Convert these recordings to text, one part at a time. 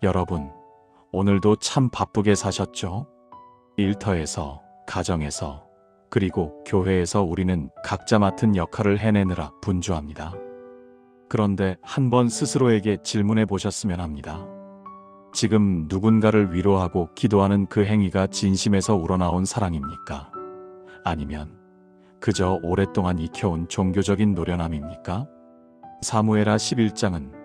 여러분, 오늘도 참 바쁘게 사셨죠? 일터에서, 가정에서, 그리고 교회에서 우리는 각자 맡은 역할을 해내느라 분주합니다. 그런데 한번 스스로에게 질문해 보셨으면 합니다. 지금 누군가를 위로하고 기도하는 그 행위가 진심에서 우러나온 사랑입니까? 아니면 그저 오랫동안 익혀온 종교적인 노련함입니까? 사무엘하 11장은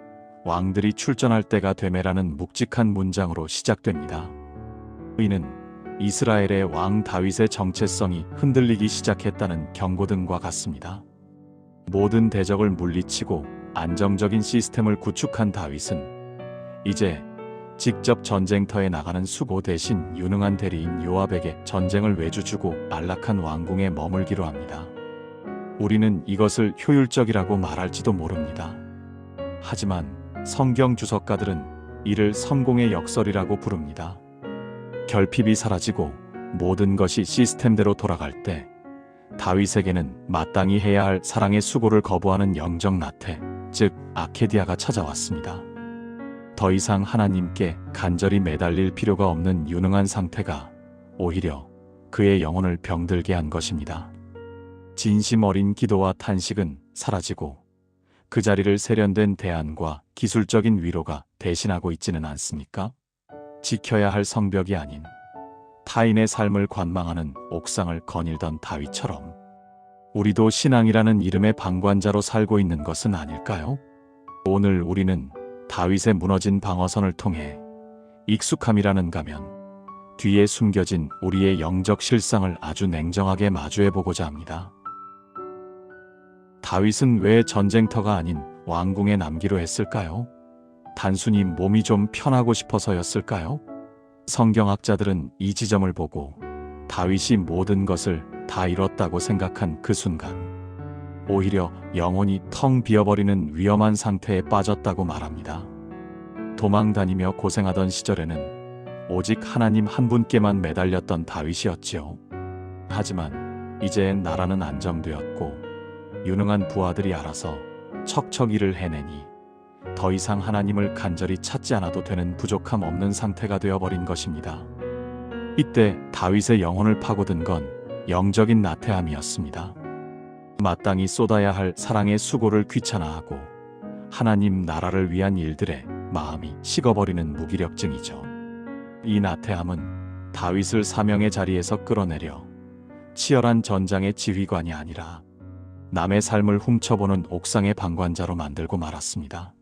왕들이 출전할 때가 되매라는 묵직한 문장으로 시작됩니다. 이는 이스라엘의 왕 다윗의 정체성이 흔들리기 시작했다는 경고등과 같습니다. 모든 대적을 물리치고 안정적인 시스템을 구축한 다윗은 이제 직접 전쟁터에 나가는 수고 대신 유능한 대리인 요압에게 전쟁을 외주주고 안락한 왕궁에 머물기로 합니다. 우리는 이것을 효율적이라고 말할지도 모릅니다. 하지만 성경 주석가들은 이를 성공의 역설이라고 부릅니다. 결핍이 사라지고 모든 것이 시스템대로 돌아갈 때 다윗에게는 마땅히 해야 할 사랑의 수고를 거부하는 영적 나태, 즉 아케디아가 찾아왔습니다. 더 이상 하나님께 간절히 매달릴 필요가 없는 유능한 상태가 오히려 그의 영혼을 병들게 한 것입니다. 진심 어린 기도와 탄식은 사라지고 그 자리를 세련된 대안과 기술적인 위로가 대신하고 있지는 않습니까? 지켜야 할 성벽이 아닌 타인의 삶을 관망하는 옥상을 거닐던 다윗처럼 우리도 신앙이라는 이름의 방관자로 살고 있는 것은 아닐까요? 오늘 우리는 다윗의 무너진 방어선을 통해 익숙함이라는 가면 뒤에 숨겨진 우리의 영적 실상을 아주 냉정하게 마주해보고자 합니다. 다윗은 왜 전쟁터가 아닌 왕궁에 남기로 했을까요? 단순히 몸이 좀 편하고 싶어서였을까요? 성경학자들은 이 지점을 보고 다윗이 모든 것을 다 잃었다고 생각한 그 순간 오히려 영혼이 텅 비어버리는 위험한 상태에 빠졌다고 말합니다. 도망다니며 고생하던 시절에는 오직 하나님 한 분께만 매달렸던 다윗이었지요. 하지만 이제 나라는 안정되었고 유능한 부하들이 알아서 척척 일을 해내니 더 이상 하나님을 간절히 찾지 않아도 되는 부족함 없는 상태가 되어버린 것입니다. 이때 다윗의 영혼을 파고든 건 영적인 나태함이었습니다. 마땅히 쏟아야 할 사랑의 수고를 귀찮아하고 하나님 나라를 위한 일들에 마음이 식어버리는 무기력증이죠. 이 나태함은 다윗을 사명의 자리에서 끌어내려 치열한 전장의 지휘관이 아니라 남의 삶을 훔쳐보는 옥상의 방관자로 만들고 말았습니다.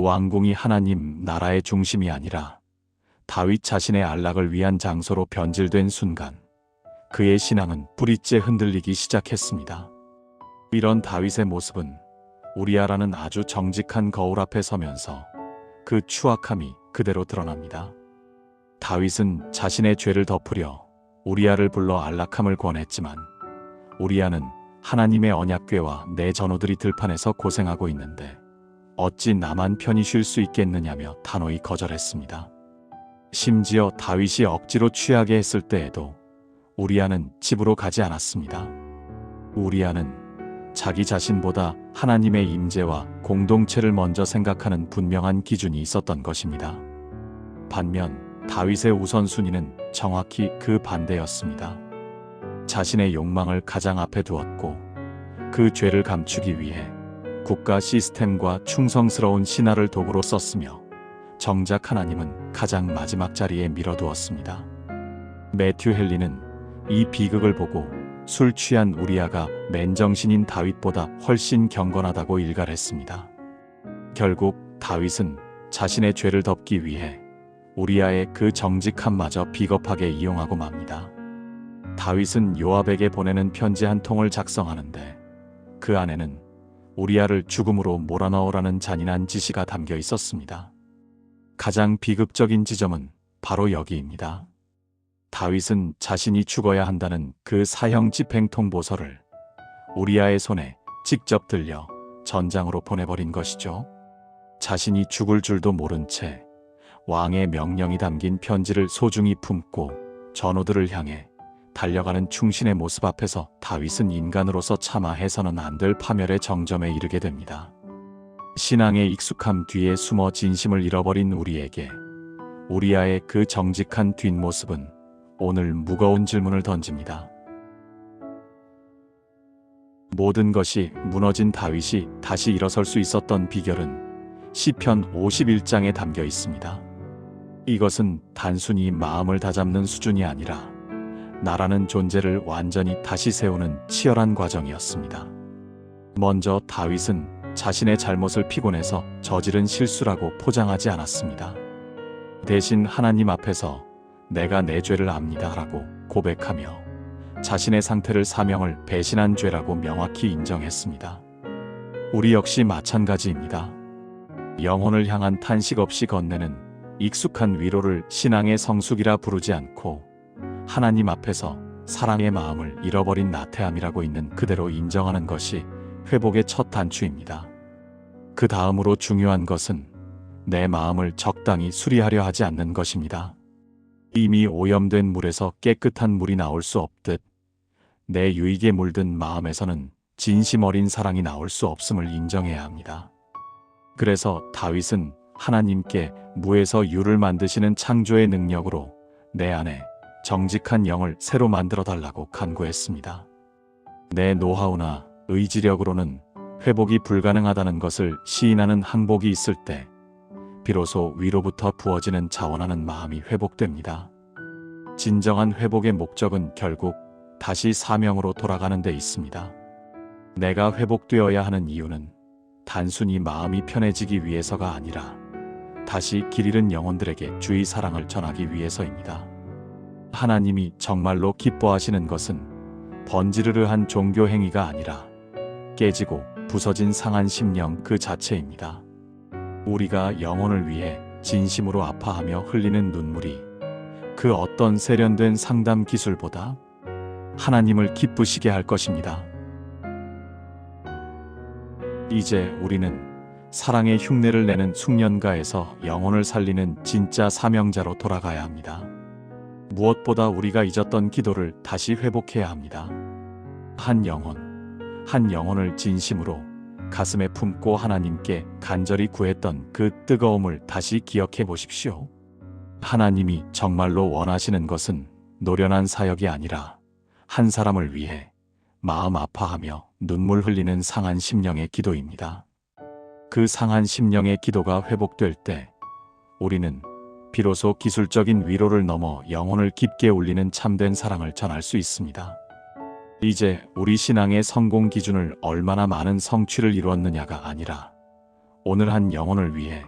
왕궁이 하나님 나라의 중심이 아니라 다윗 자신의 안락을 위한 장소로 변질된 순간 그의 신앙은 뿌리째 흔들리기 시작했습니다. 이런 다윗의 모습은 우리아라는 아주 정직한 거울 앞에 서면서 그 추악함이 그대로 드러납니다. 다윗은 자신의 죄를 덮으려 우리아를 불러 안락함을 권했지만 우리아는 하나님의 언약궤와 내 전우들이 들판에서 고생하고 있는데 어찌 나만 편히 쉴 수 있겠느냐며 단호히 거절했습니다. 심지어 다윗이 억지로 취하게 했을 때에도 우리아는 집으로 가지 않았습니다. 우리아는 자기 자신보다 하나님의 임재와 공동체를 먼저 생각하는 분명한 기준이 있었던 것입니다. 반면 다윗의 우선순위는 정확히 그 반대였습니다. 자신의 욕망을 가장 앞에 두었고 그 죄를 감추기 위해 국가 시스템과 충성스러운 신하를 도구로 썼으며 정작 하나님은 가장 마지막 자리에 밀어두었습니다. 매튜 헨리는 이 비극을 보고 술 취한 우리아가 맨정신인 다윗보다 훨씬 경건하다고 일갈했습니다. 결국 다윗은 자신의 죄를 덮기 위해 우리아의 그 정직함마저 비겁하게 이용하고 맙니다. 다윗은 요압에게 보내는 편지 한 통을 작성하는데 그 안에는 우리아를 죽음으로 몰아넣으라는 잔인한 지시가 담겨 있었습니다. 가장 비극적인 지점은 바로 여기입니다. 다윗은 자신이 죽어야 한다는 그 사형 집행 통보서를 우리아의 손에 직접 들려 전장으로 보내버린 것이죠. 자신이 죽을 줄도 모른 채 왕의 명령이 담긴 편지를 소중히 품고 전우들을 향해 달려가는 충신의 모습 앞에서 다윗은 인간으로서 차마 해서는 안 될 파멸의 정점에 이르게 됩니다. 신앙의 익숙함 뒤에 숨어 진심을 잃어버린 우리에게 우리아의 그 정직한 뒷모습은 오늘 무거운 질문을 던집니다. 모든 것이 무너진 다윗이 다시 일어설 수 있었던 비결은 시편 51장에 담겨 있습니다. 이것은 단순히 마음을 다잡는 수준이 아니라 나라는 존재를 완전히 다시 세우는 치열한 과정이었습니다. 먼저 다윗은 자신의 잘못을 피곤해서 저지른 실수라고 포장하지 않았습니다. 대신 하나님 앞에서 내가 내 죄를 압니다 라고 고백하며 자신의 상태를 사명을 배신한 죄라고 명확히 인정했습니다. 우리 역시 마찬가지입니다. 영혼을 향한 탄식 없이 건네는 익숙한 위로를 신앙의 성숙이라 부르지 않고 하나님 앞에서 사랑의 마음을 잃어버린 나태함이라고 있는 그대로 인정하는 것이 회복의 첫 단추입니다. 그 다음으로 중요한 것은 내 마음을 적당히 수리하려 하지 않는 것입니다. 이미 오염된 물에서 깨끗한 물이 나올 수 없듯 내 유익에 물든 마음에서는 진심 어린 사랑이 나올 수 없음을 인정해야 합니다. 그래서 다윗은 하나님께 무에서 유를 만드시는 창조의 능력으로 내 안에 정직한 영을 새로 만들어 달라고 간구했습니다. 내 노하우나 의지력으로는 회복이 불가능하다는 것을 시인하는 항복이 있을 때 비로소 위로부터 부어지는 자원하는 마음이 회복됩니다. 진정한 회복의 목적은 결국 다시 사명으로 돌아가는 데 있습니다. 내가 회복되어야 하는 이유는 단순히 마음이 편해지기 위해서가 아니라 다시 길 잃은 영혼들에게 주의 사랑을 전하기 위해서입니다. 하나님이 정말로 기뻐하시는 것은 번지르르한 종교 행위가 아니라 깨지고 부서진 상한 심령 그 자체입니다. 우리가 영혼을 위해 진심으로 아파하며 흘리는 눈물이 그 어떤 세련된 상담 기술보다 하나님을 기쁘시게 할 것입니다. 이제 우리는 사랑의 흉내를 내는 숙련가에서 영혼을 살리는 진짜 사명자로 돌아가야 합니다. 무엇보다 우리가 잊었던 기도를 다시 회복해야 합니다. 한 영혼을 진심으로 가슴에 품고 하나님께 간절히 구했던 그 뜨거움을 다시 기억해 보십시오. 하나님이 정말로 원하시는 것은 노련한 사역이 아니라 한 사람을 위해 마음 아파하며 눈물 흘리는 상한 심령의 기도입니다. 그 상한 심령의 기도가 회복될 때 우리는 비로소 기술적인 위로를 넘어 영혼을 깊게 울리는 참된 사랑을 전할 수 있습니다. 이제 우리 신앙의 성공 기준을 얼마나 많은 성취를 이루었느냐가 아니라 오늘 한 영혼을 위해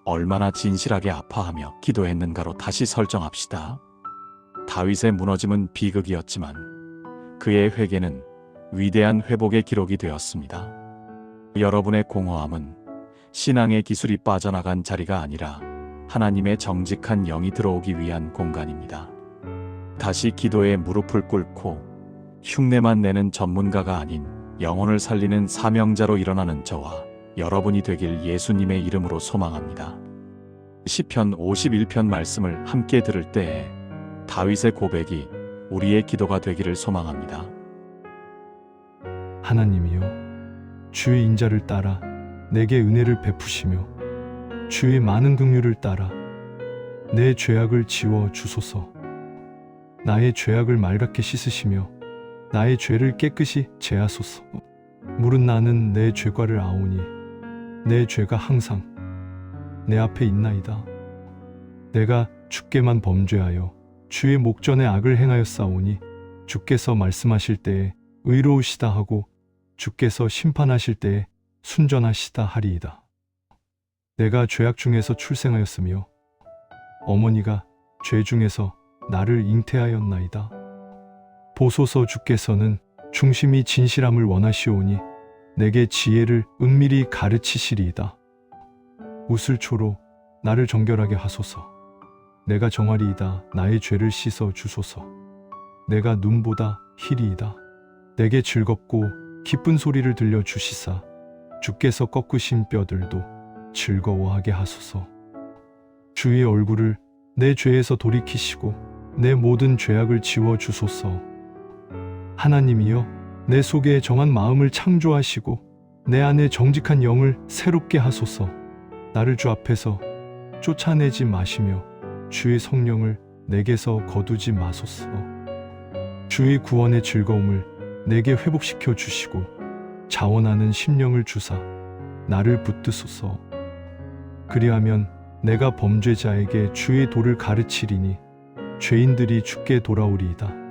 얼마나 진실하게 아파하며 기도했는가로 다시 설정합시다. 다윗의 무너짐은 비극이었지만 그의 회개는 위대한 회복의 기록이 되었습니다. 여러분의 공허함은 신앙의 기술이 빠져나간 자리가 아니라 하나님의 정직한 영이 들어오기 위한 공간입니다. 다시 기도에 무릎을 꿇고 흉내만 내는 전문가가 아닌 영혼을 살리는 사명자로 일어나는 저와 여러분이 되길 예수님의 이름으로 소망합니다. 시편 51편 말씀을 함께 들을 때에 다윗의 고백이 우리의 기도가 되기를 소망합니다. 하나님이여, 주의 인자를 따라 내게 은혜를 베푸시며 주의 많은 긍휼을 따라 내 죄악을 지워 주소서. 나의 죄악을 맑게 씻으시며 나의 죄를 깨끗이 제하소서. 물은 나는 내 죄과를 아오니 내 죄가 항상 내 앞에 있나이다. 내가 주께만 범죄하여 주의 목전에 악을 행하였사오니 주께서 말씀하실 때에 의로우시다 하고 주께서 심판하실 때에 순전하시다 하리이다. 내가 죄악 중에서 출생하였으며 어머니가 죄 중에서 나를 잉태하였나이다. 보소서, 주께서는 중심이 진실함을 원하시오니 내게 지혜를 은밀히 가르치시리이다. 우슬초로 나를 정결하게 하소서. 내가 정하리이다. 나의 죄를 씻어 주소서. 내가 눈보다 희리이다. 내게 즐겁고 기쁜 소리를 들려 주시사 주께서 꺾으신 뼈들도 즐거워하게 하소서. 주의 얼굴을 내 죄에서 돌이키시고 내 모든 죄악을 지워 주소서. 하나님이여, 내 속에 정한 마음을 창조하시고 내 안에 정직한 영을 새롭게 하소서. 나를 주 앞에서 쫓아내지 마시며 주의 성령을 내게서 거두지 마소서. 주의 구원의 즐거움을 내게 회복시켜 주시고 자원하는 심령을 주사 나를 붙드소서. 그리하면 내가 범죄자에게 주의 도를 가르치리니 죄인들이 주께 돌아오리이다.